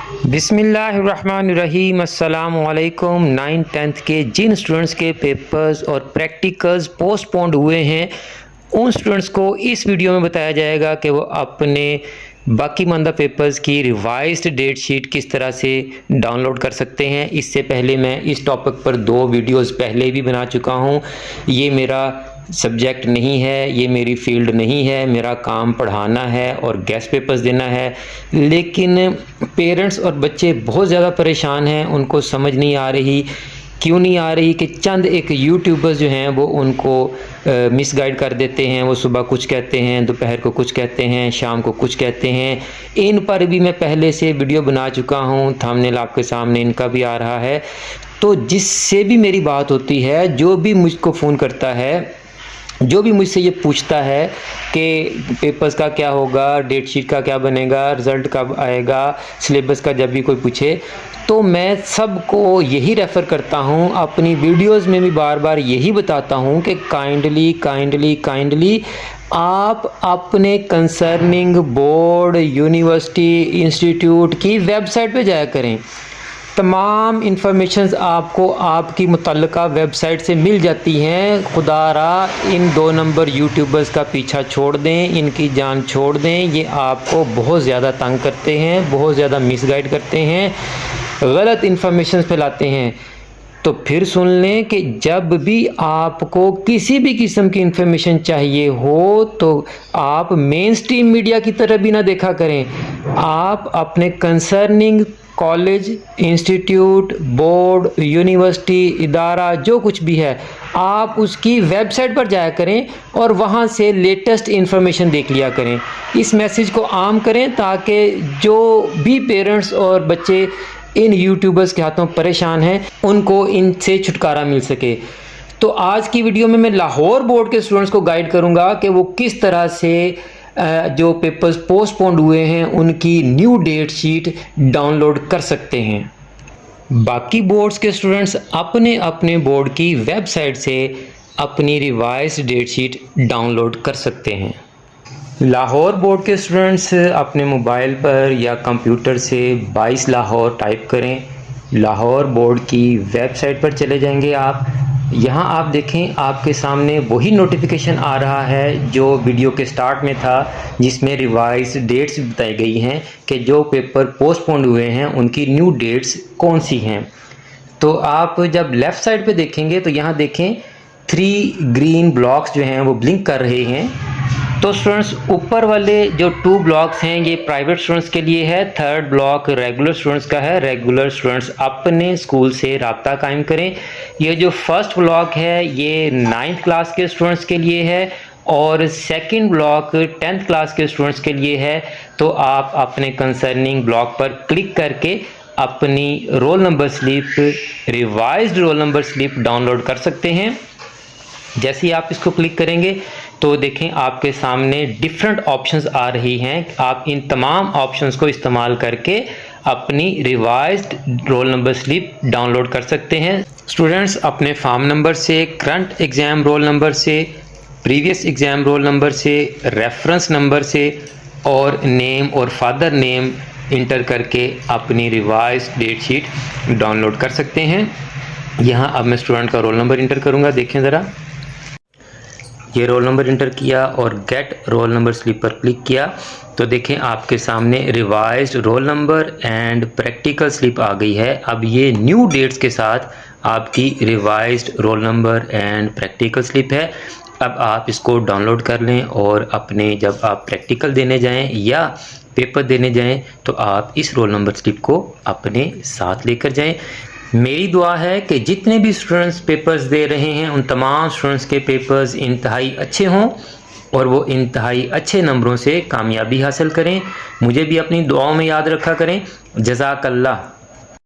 बिस्मिल्लाहिर्रहमानिर्रहीम। अस्सलामुअलैकुम। 9th-10th के जिन स्टूडेंट्स के पेपर्स और प्रैक्टिकल्स पोस्टपोन्ड हुए हैं उन स्टूडेंट्स को इस वीडियो में बताया जाएगा कि वो अपने बाकी मानदा पेपर्स की रिवाइज्ड डेट शीट किस तरह से डाउनलोड कर सकते हैं। इससे पहले मैं इस टॉपिक पर 2 वीडियोस पहले भी बना चुका हूं। ये मेरा सब्जेक्ट नहीं है, ये मेरी फील्ड नहीं है, मेरा काम पढ़ाना है और गेस्ट पेपर्स देना है। लेकिन पेरेंट्स और बच्चे बहुत ज़्यादा परेशान हैं, उनको समझ नहीं आ रही, क्यों नहीं आ रही कि चंद एक यूट्यूबर्स जो हैं वो उनको मिसगाइड कर देते हैं। वो सुबह कुछ कहते हैं, दोपहर को कुछ कहते हैं, शाम को कुछ कहते हैं। इन पर भी मैं पहले से वीडियो बना चुका हूं, थंबनेल आपके सामने इनका भी आ रहा है। तो जिससे भी मेरी बात होती है, जो भी मुझको फ़ोन करता है, जो भी मुझसे ये पूछता है कि पेपर्स का क्या होगा, डेट शीट का क्या बनेगा, रिज़ल्ट कब आएगा, सिलेबस का जब भी कोई पूछे, तो मैं सबको यही रेफ़र करता हूँ। अपनी वीडियोस में भी बार बार यही बताता हूँ कि काइंडली आप अपने कंसर्निंग बोर्ड, यूनिवर्सिटी, इंस्टीट्यूट की वेबसाइट पे जाया करें। तमाम इंफॉर्मेशंस आपको आपकी मुतल्लिका वेबसाइट से मिल जाती हैं। खुदारा इन 2 नंबर यूट्यूबर्स का पीछा छोड़ दें, इनकी जान छोड़ दें। ये आपको बहुत ज़्यादा तंग करते हैं, बहुत ज़्यादा मिसगाइड करते हैं, गलत इंफॉर्मेशन फैलाते हैं। तो फिर सुन लें कि जब भी आपको किसी भी किस्म की इंफॉर्मेशन चाहिए हो तो आप मेन स्ट्रीम मीडिया की तरफ भी ना देखा करें। आप अपने concerning college, institute, board, university, इदारा जो कुछ भी है, आप उसकी वेबसाइट पर जाया करें और वहाँ से लेटेस्ट इन्फॉर्मेशन देख लिया करें। इस मैसेज को आम करें ताकि जो भी पेरेंट्स और बच्चे इन यूट्यूबर्स के हाथों परेशान हैं उनको इनसे छुटकारा मिल सके। तो आज की वीडियो में मैं लाहौर बोर्ड के स्टूडेंट्स को गाइड करूँगा कि वो किस तरह से जो पेपर्स पोस्टपोन्ड हुए हैं उनकी न्यू डेट शीट डाउनलोड कर सकते हैं। बाकी बोर्ड्स के स्टूडेंट्स अपने अपने बोर्ड की वेबसाइट से अपनी रिवाइज्ड डेट शीट डाउनलोड कर सकते हैं। लाहौर बोर्ड के स्टूडेंट्स अपने मोबाइल पर या कंप्यूटर से 22 लाहौर टाइप करें। लाहौर बोर्ड की वेबसाइट पर चले जाएंगे आप। यहाँ आप देखें आपके सामने वही नोटिफिकेशन आ रहा है जो वीडियो के स्टार्ट में था, जिसमें रिवाइज डेट्स बताई गई हैं कि जो पेपर पोस्टपोन्ड हुए हैं उनकी न्यू डेट्स कौन सी हैं। तो आप जब लेफ़्ट साइड पे देखेंगे तो यहाँ देखें 3 ग्रीन ब्लॉक्स जो हैं वो ब्लिंक कर रहे हैं। तो स्टूडेंट्स ऊपर वाले जो 2 ब्लॉक्स हैं ये प्राइवेट स्टूडेंट्स के लिए है, 3rd ब्लॉक रेगुलर स्टूडेंट्स का है। रेगुलर स्टूडेंट्स अपने स्कूल से राब्ता कायम करें। ये जो 1st ब्लॉक है ये 9th क्लास के स्टूडेंट्स के लिए है और 2nd ब्लॉक 10th क्लास के स्टूडेंट्स के लिए है। तो आप अपने कंसर्निंग ब्लॉक पर क्लिक करके अपनी role number slip, revised roll number slip download कर सकते हैं। जैसे ही आप इसको क्लिक करेंगे तो देखें आपके सामने डिफरेंट ऑप्शंस आ रही हैं। आप इन तमाम ऑप्शंस को इस्तेमाल करके अपनी revised roll number slip download कर सकते हैं। स्टूडेंट्स अपने फॉर्म नंबर से, करंट एग्ज़ाम रोल नंबर से, प्रीवियस एग्ज़ाम रोल नंबर से, रेफरेंस नंबर से और नेम और फादर नेम इंटर करके अपनी रिवाइज्ड डेट शीट डाउनलोड कर सकते हैं। यहाँ अब मैं स्टूडेंट का रोल नंबर इंटर करूँगा। देखें ज़रा, ये रोल नंबर इंटर किया और गेट रोल नंबर स्लिप पर क्लिक किया तो देखें आपके सामने revised roll number and practical slip आ गई है। अब ये न्यू डेट्स के साथ आपकी revised roll number and practical slip है। अब आप इसको डाउनलोड कर लें और अपने जब आप प्रैक्टिकल देने जाएं या पेपर देने जाएं तो आप इस रोल नंबर स्लिप को अपने साथ लेकर जाएं। मेरी दुआ है कि जितने भी स्टूडेंट्स पेपर्स दे रहे हैं उन तमाम स्टूडेंट्स के पेपर्स इंतहाई अच्छे हों और वो इंतहाई अच्छे नंबरों से कामयाबी हासिल करें। मुझे भी अपनी दुआओं में याद रखा करें। जज़ाकल्लाह।